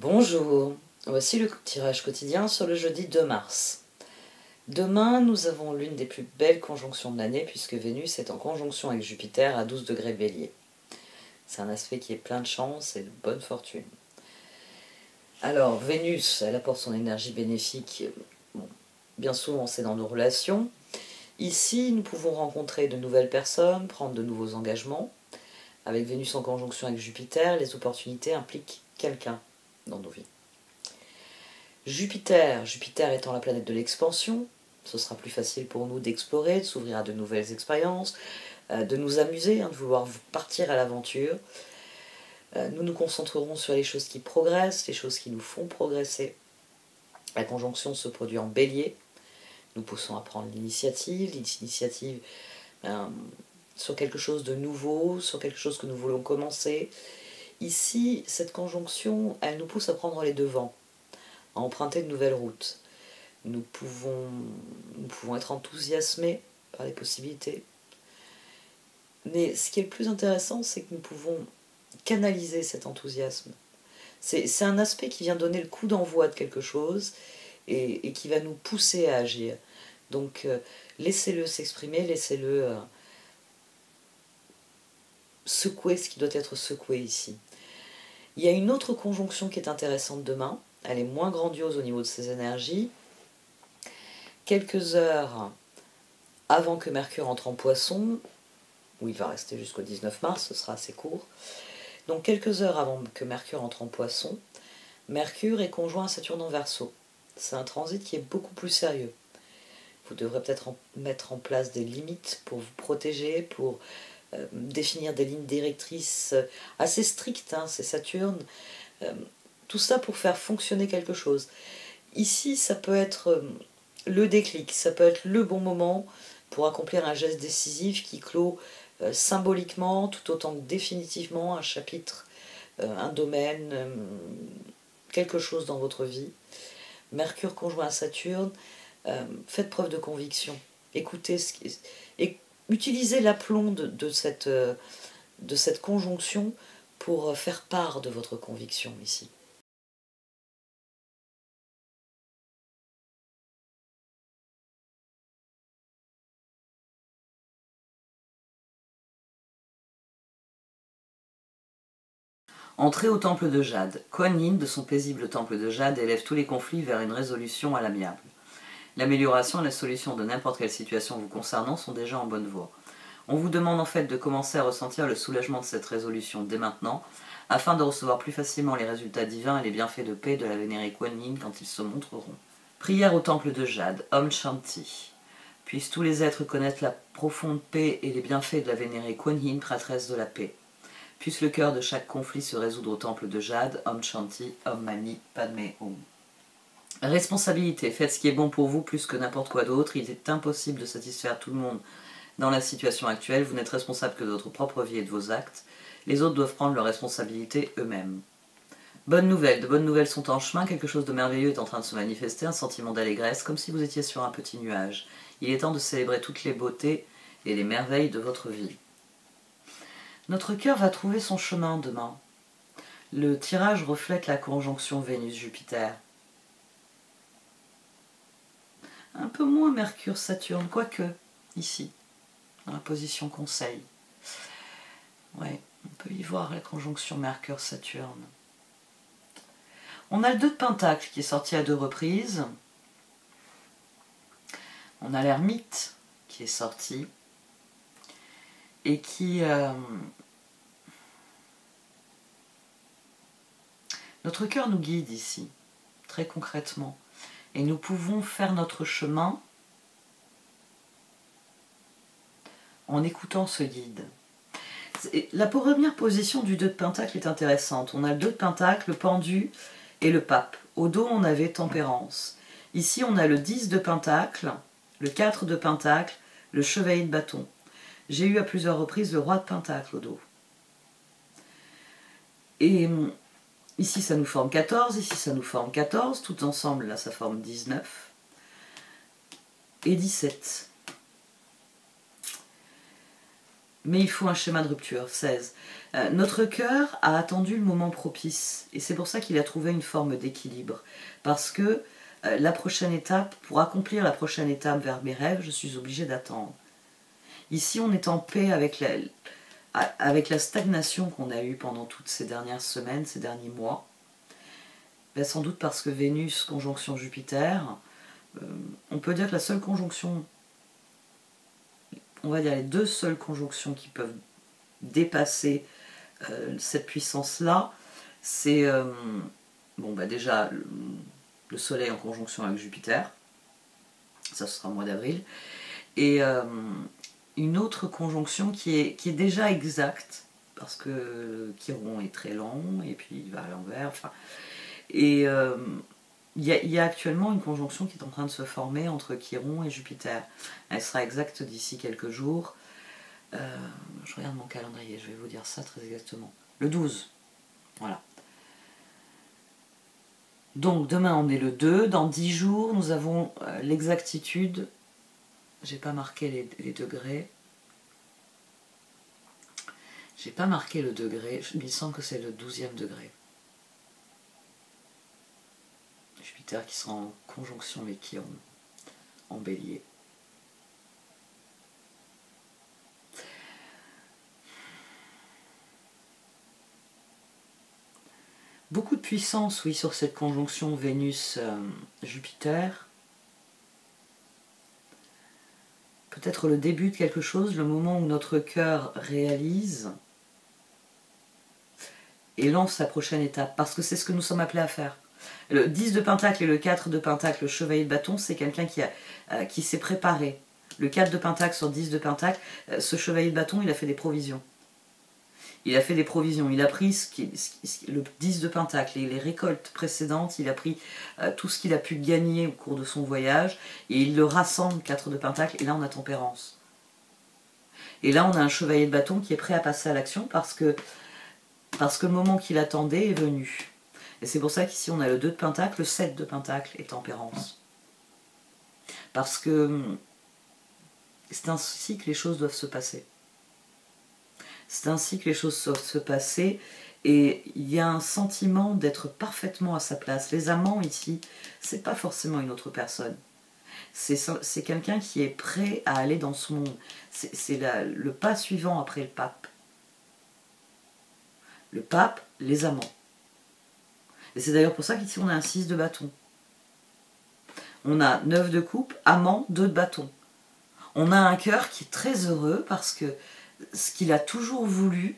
Bonjour, voici le tirage quotidien sur le jeudi 2 mars. Demain, nous avons l'une des plus belles conjonctions de l'année puisque Vénus est en conjonction avec Jupiter à 12 degrés Bélier. C'est un aspect qui est plein de chance et de bonne fortune. Alors, Vénus, elle apporte son énergie bénéfique, bien souvent c'est dans nos relations. Ici, nous pouvons rencontrer de nouvelles personnes, prendre de nouveaux engagements. Avec Vénus en conjonction avec Jupiter, les opportunités impliquent quelqu'un dans nos vies. Jupiter étant la planète de l'expansion, ce sera plus facile pour nous d'explorer, de s'ouvrir à de nouvelles expériences, de nous amuser, de vouloir partir à l'aventure. Nous nous concentrerons sur les choses qui progressent, les choses qui nous font progresser. La conjonction se produit en Bélier. Nous poussons à prendre l'initiative sur quelque chose de nouveau, sur quelque chose que nous voulons commencer. Ici, cette conjonction, elle nous pousse à prendre les devants, à emprunter de nouvelles routes. Nous pouvons être enthousiasmés par les possibilités. Mais ce qui est le plus intéressant, c'est que nous pouvons canaliser cet enthousiasme. C'est un aspect qui vient donner le coup d'envoi de quelque chose et qui va nous pousser à agir. Donc laissez-le s'exprimer, laissez-le secouer ce qui doit être secoué ici. Il y a une autre conjonction qui est intéressante demain. Elle est moins grandiose au niveau de ses énergies. Quelques heures avant que Mercure entre en Poisson, où il va rester jusqu'au 19 mars, ce sera assez court. Donc quelques heures avant que Mercure entre en Poisson, Mercure est conjoint à Saturne en Verseau. C'est un transit qui est beaucoup plus sérieux. Vous devrez peut-être mettre en place des limites pour vous protéger, pour définir des lignes directrices assez strictes, c'est Saturne. Tout ça pour faire fonctionner quelque chose. Ici, ça peut être le déclic, ça peut être le bon moment pour accomplir un geste décisif qui clôt symboliquement, tout autant que définitivement, un chapitre, un domaine, quelque chose dans votre vie. Mercure conjoint à Saturne, faites preuve de conviction. Écoutez et utilisez l'aplomb de cette conjonction pour faire part de votre conviction ici. Entrée au temple de Jade. Kuan Yin, de son paisible temple de Jade, élève tous les conflits vers une résolution à l'amiable. L'amélioration et la solution de n'importe quelle situation vous concernant sont déjà en bonne voie. On vous demande en fait de commencer à ressentir le soulagement de cette résolution dès maintenant, afin de recevoir plus facilement les résultats divins et les bienfaits de paix de la vénérée Kuan Yin quand ils se montreront. Prière au temple de Jade, Om Shanti. Puissent tous les êtres connaître la profonde paix et les bienfaits de la vénérée Kuan Yin, prêtresse de la paix. Puisse le cœur de chaque conflit se résoudre au temple de Jade, Om Shanti, Om Mani, Padme Hum. Responsabilité, faites ce qui est bon pour vous plus que n'importe quoi d'autre. Il est impossible de satisfaire tout le monde dans la situation actuelle. Vous n'êtes responsable que de votre propre vie et de vos actes. Les autres doivent prendre leurs responsabilités eux-mêmes. Bonne nouvelle, de bonnes nouvelles sont en chemin. Quelque chose de merveilleux est en train de se manifester, un sentiment d'allégresse, comme si vous étiez sur un petit nuage. Il est temps de célébrer toutes les beautés et les merveilles de votre vie. Notre cœur va trouver son chemin demain. Le tirage reflète la conjonction Vénus-Jupiter. Un peu moins Mercure-Saturne, quoique, ici, dans la position conseil. Ouais, on peut y voir la conjonction Mercure-Saturne. On a le 2 de Pentacle qui est sorti à 2 reprises. On a l'Ermite qui est sorti et qui... Notre cœur nous guide ici, très concrètement. Et nous pouvons faire notre chemin en écoutant ce guide. La première position du 2 de Pentacle est intéressante. On a le 2 de Pentacle, le pendu et le pape. Au dos, on avait Tempérance. Ici, on a le 10 de Pentacle, le 4 de Pentacle, le chevalier de bâton. J'ai eu à plusieurs reprises le roi de Pentacle au dos. Et ici, ça nous forme 14, ici, ça nous forme 14. Tout ensemble, là, ça forme 19 et 17. Mais il faut un schéma de rupture, 16. Notre cœur a attendu le moment propice, et c'est pour ça qu'il a trouvé une forme d'équilibre. Parce que la prochaine étape, pour accomplir la prochaine étape vers mes rêves, je suis obligée d'attendre. Ici, on est en paix avec la stagnation qu'on a eue pendant toutes ces dernières semaines, ces derniers mois. Ben, sans doute parce que Vénus, conjonction Jupiter, on peut dire que la seule conjonction, on va dire les deux seules conjonctions qui peuvent dépasser cette puissance-là, c'est bon, bah déjà le Soleil en conjonction avec Jupiter, ça ce sera au mois d'avril, et une autre conjonction qui est déjà exacte, parce que Chiron est très lent, et puis il va à l'envers, enfin, et il y a actuellement une conjonction qui est en train de se former entre Chiron et Jupiter. Elle sera exacte d'ici quelques jours. Je regarde mon calendrier, je vais vous dire ça très exactement. Le 12, voilà. Donc demain on est le 2, dans 10 jours nous avons l'exactitude, j'ai pas marqué les degrés, j'ai pas marqué le degré, il me semble que c'est le 12e degré. Jupiter qui sera en conjonction avec Chiron, en bélier. Beaucoup de puissance, oui, sur cette conjonction Vénus-Jupiter. Peut-être le début de quelque chose, le moment où notre cœur réalise et lance la prochaine étape, parce que c'est ce que nous sommes appelés à faire. Le 10 de Pentacle et le 4 de Pentacle, le chevalier de bâton, c'est quelqu'un qui s'est préparé. Le 4 de Pentacle sur 10 de Pentacle, ce chevalier de bâton, il a fait des provisions. Il a fait des provisions, il a pris le 10 de Pentacle et les récoltes précédentes, il a pris tout ce qu'il a pu gagner au cours de son voyage, et il le rassemble, 4 de Pentacle, et là on a tempérance. Et là on a un chevalier de bâton qui est prêt à passer à l'action parce que le moment qu'il attendait est venu. Et c'est pour ça qu'ici on a le 2 de Pentacle, le 7 de Pentacle et tempérance. Parce que c'est ainsi que les choses doivent se passer. C'est ainsi que les choses doivent se passer, et il y a un sentiment d'être parfaitement à sa place. Les amants ici, c'est pas forcément une autre personne. C'est quelqu'un qui est prêt à aller dans ce monde. C'est le pas suivant après le pape. Le pape, les amants. Et c'est d'ailleurs pour ça qu'ici on a un 6 de bâton. On a 9 de coupe, amant, 2 de bâton. On a un cœur qui est très heureux parce que ce qu'il a toujours voulu,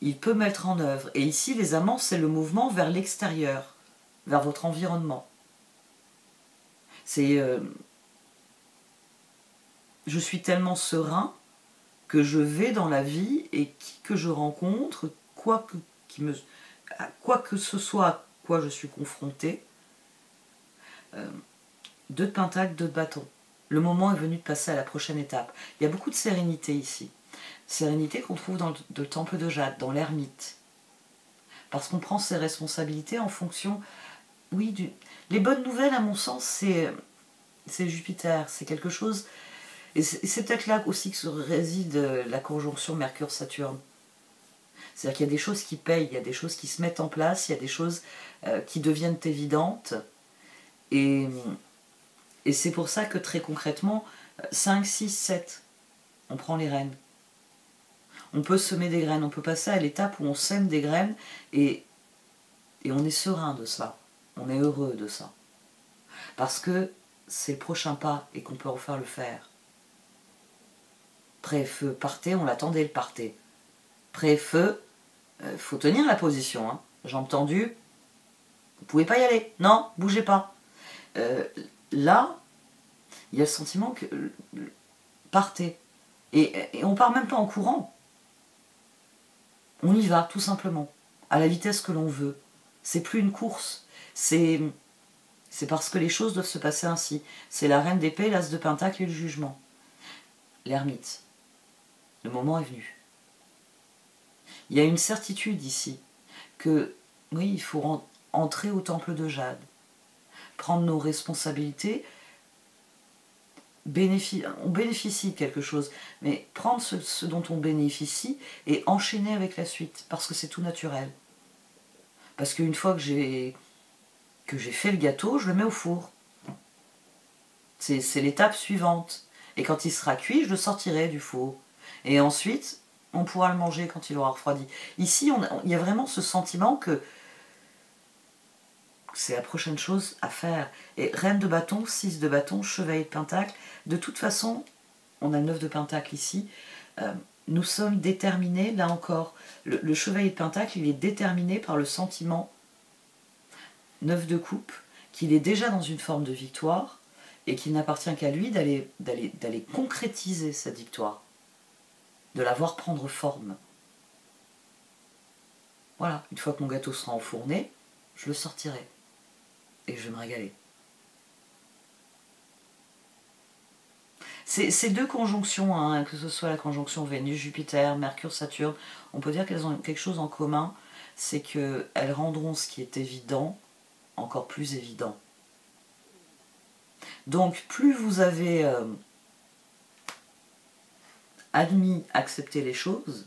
il peut mettre en œuvre. Et ici, les amants, c'est le mouvement vers l'extérieur, vers votre environnement. C'est... je suis tellement serein que je vais dans la vie et qui que je rencontre, quoi que ce soit à quoi je suis confrontée, 2 de Pentacle, 2 de bâton. Le moment est venu de passer à la prochaine étape. Il y a beaucoup de sérénité ici. Sérénité qu'on trouve dans le temple de Jade, dans l'ermite. Parce qu'on prend ses responsabilités en fonction... Oui, les bonnes nouvelles, à mon sens, c'est Jupiter. C'est quelque chose... Et c'est peut-être là aussi que réside la conjonction Mercure-Saturne. C'est-à-dire qu'il y a des choses qui payent, il y a des choses qui se mettent en place, il y a des choses qui deviennent évidentes. Et c'est pour ça que très concrètement, 5, 6, 7, on prend les rênes. On peut semer des graines, on peut passer à l'étape où on sème des graines et on est serein de ça, on est heureux de ça. Parce que c'est le prochain pas et qu'on peut enfin le faire. Pré-feu, partez, on l'attendait le partez. Pré-feu, faut tenir la position. Hein. Jambes tendues, vous pouvez pas y aller. Non, bougez pas. Là, il y a le sentiment que partez. Et on part même pas en courant. On y va, tout simplement, à la vitesse que l'on veut. C'est plus une course. C'est parce que les choses doivent se passer ainsi. C'est la reine d'épée, l'as de pentacle et le jugement. L'ermite. Le moment est venu. Il y a une certitude ici que, oui, il faut entrer au temple de Jade, prendre nos responsabilités, on bénéficie de quelque chose, mais prendre ce dont on bénéficie et enchaîner avec la suite, parce que c'est tout naturel. Parce qu'une fois que j'ai fait le gâteau, je le mets au four. C'est l'étape suivante. Et quand il sera cuit, je le sortirai du four. Et ensuite, on pourra le manger quand il aura refroidi. Ici, il y a vraiment ce sentiment que c'est la prochaine chose à faire. Et reine de bâton, 6 de bâton, chevalier de pentacle. De toute façon, on a le 9 de pentacle ici. Nous sommes déterminés, là encore. Le chevalier de pentacle, il est déterminé par le sentiment 9 de coupe, qu'il est déjà dans une forme de victoire et qu'il n'appartient qu'à lui d'aller concrétiser cette victoire, de la voir prendre forme. Voilà, une fois que mon gâteau sera enfourné, je le sortirai et je vais me régaler. Ces deux conjonctions, hein, que ce soit la conjonction Vénus-Jupiter, Mercure-Saturne, on peut dire qu'elles ont quelque chose en commun, c'est qu'elles rendront ce qui est évident encore plus évident. Donc plus vous avez admis, accepté les choses,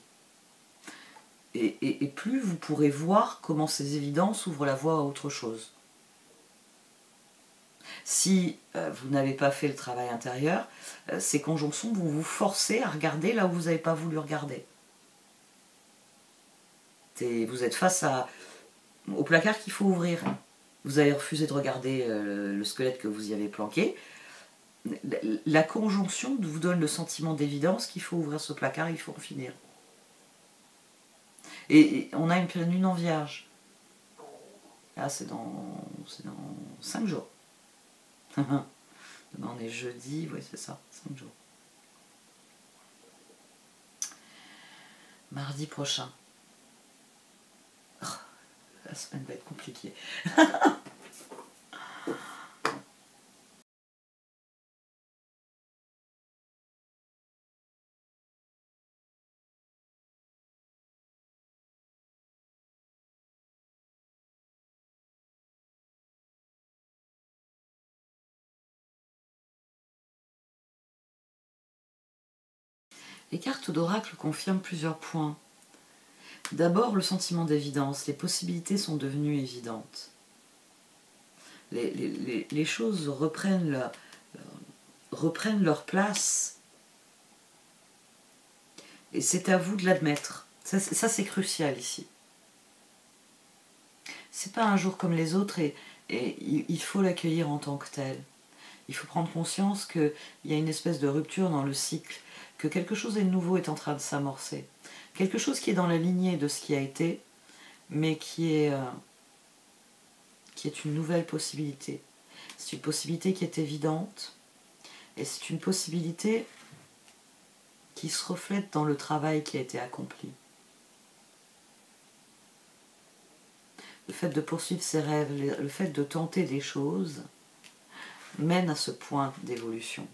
et plus vous pourrez voir comment ces évidences ouvrent la voie à autre chose. Si vous n'avez pas fait le travail intérieur, ces conjonctions vont vous forcer à regarder là où vous n'avez pas voulu regarder. Vous êtes face au placard qu'il faut ouvrir. Vous avez refusé de regarder le squelette que vous y avez planqué. La conjonction vous donne le sentiment d'évidence qu'il faut ouvrir ce placard, il faut en finir. Et on a une pleine lune en vierge. Là, c'est dans 5 jours. Demain, on est jeudi, oui, c'est ça, 5 jours. Mardi prochain. Oh, la semaine va être compliquée. Les cartes d'oracle confirment plusieurs points. D'abord, le sentiment d'évidence. Les possibilités sont devenues évidentes. Les choses reprennent leur place. Et c'est à vous de l'admettre. Ça c'est crucial ici. C'est pas un jour comme les autres et il faut l'accueillir en tant que tel. Il faut prendre conscience qu'il y a une espèce de rupture dans le cycle, que quelque chose de nouveau est en train de s'amorcer. Quelque chose qui est dans la lignée de ce qui a été, mais qui est une nouvelle possibilité. C'est une possibilité qui est évidente, et c'est une possibilité qui se reflète dans le travail qui a été accompli. Le fait de poursuivre ses rêves, le fait de tenter des choses, mène à ce point d'évolution.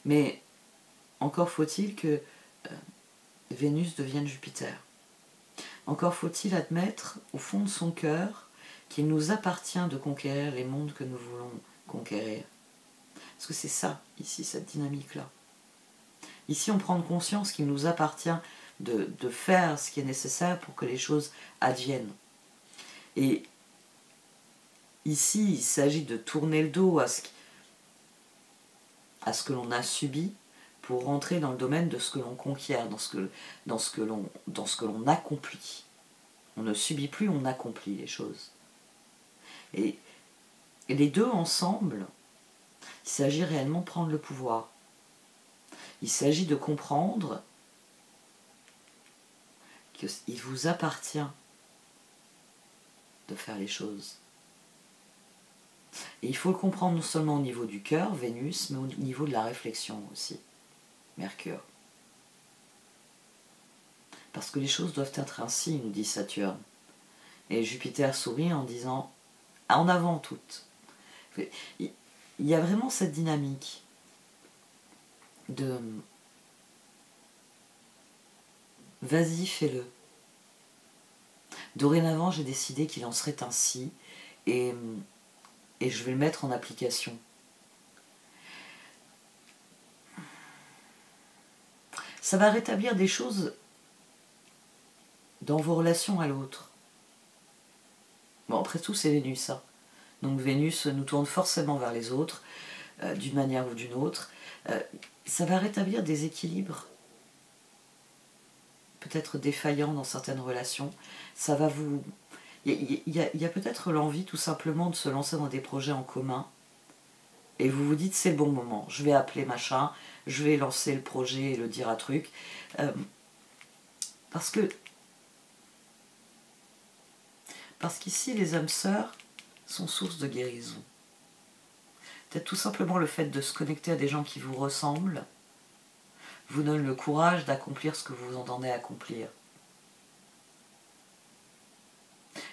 Mais encore faut-il que Vénus devienne Jupiter. Encore faut-il admettre au fond de son cœur qu'il nous appartient de conquérir les mondes que nous voulons conquérir. Parce que c'est ça, ici, cette dynamique-là. Ici, on prend conscience qu'il nous appartient de faire ce qui est nécessaire pour que les choses adviennent. Et ici, il s'agit de tourner le dos à ce que l'on a subi pour rentrer dans le domaine de ce que l'on conquiert, dans ce que l'on accomplit. On ne subit plus, on accomplit les choses. Et les deux ensemble, il s'agit réellement de prendre le pouvoir. Il s'agit de comprendre qu'il vous appartient de faire les choses. Et il faut le comprendre non seulement au niveau du cœur, Vénus, mais au niveau de la réflexion aussi, Mercure. Parce que les choses doivent être ainsi, nous dit Saturne. Et Jupiter sourit en disant « en avant toutes ». Il y a vraiment cette dynamique de « vas-y, fais-le ». Dorénavant, j'ai décidé qu'il en serait ainsi et je vais le mettre en application. Ça va rétablir des choses dans vos relations à l'autre. Bon, après tout, c'est Vénus, hein. Donc Vénus nous tourne forcément vers les autres, d'une manière ou d'une autre. Ça va rétablir des équilibres, peut-être défaillants dans certaines relations. Ça va vous... Il y a peut-être l'envie tout simplement de se lancer dans des projets en commun. Et vous vous dites, c'est le bon moment, je vais appeler machin, je vais lancer le projet et le dire à truc. Parce qu'ici, les âmes sœurs sont source de guérison. Peut-être tout simplement le fait de se connecter à des gens qui vous ressemblent vous donne le courage d'accomplir ce que vous entendez accomplir.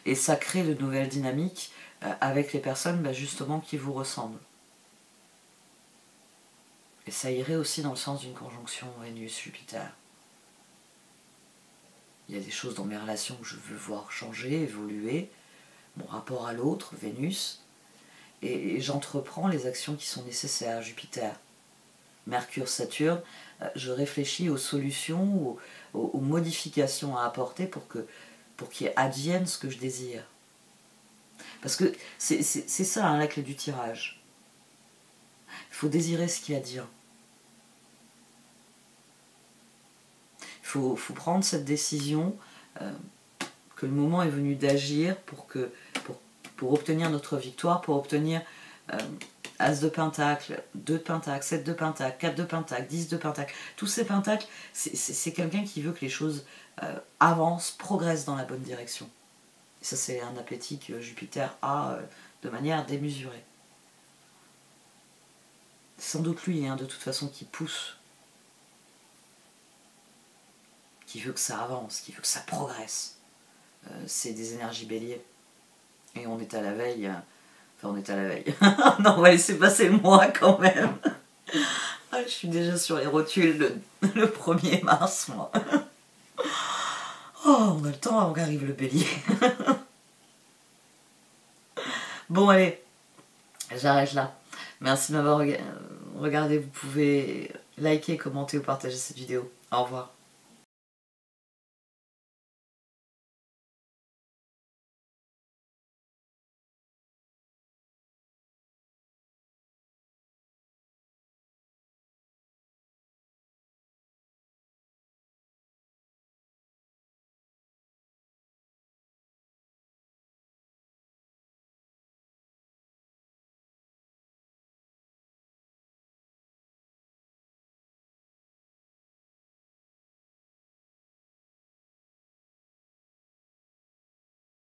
Et ça crée de nouvelles dynamiques avec les personnes justement qui vous ressemblent. Et ça irait aussi dans le sens d'une conjonction Vénus-Jupiter. Il y a des choses dans mes relations que je veux voir changer, évoluer, mon rapport à l'autre, Vénus, et j'entreprends les actions qui sont nécessaires, Jupiter. Mercure, Saturne, je réfléchis aux solutions, aux modifications à apporter pour qu'il advienne ce que je désire. Parce que c'est ça hein, la clé du tirage. Il faut désirer ce qui advient. Il faut prendre cette décision que le moment est venu d'agir pour obtenir notre victoire, pour obtenir As de Pentacle, 2 de Pentacle, 7 de Pentacle, 4 de Pentacle, 10 de Pentacle. Tous ces Pentacles, c'est quelqu'un qui veut que les choses avancent, progressent dans la bonne direction. Et ça, c'est un appétit que Jupiter a de manière démesurée. C'est sans doute lui, hein, de toute façon, qui pousse, qui veut que ça avance, qui veut que ça progresse. C'est des énergies béliers. Et on est à la veille... Enfin, on est à la veille. Non, on va laisser passer le mois quand même. Je suis déjà sur les rotules le 1er mars, moi. Oh, on a le temps avant qu'arrive le bélier. Bon, allez. J'arrête là. Merci de m'avoir regardé. Vous pouvez liker, commenter ou partager cette vidéo. Au revoir.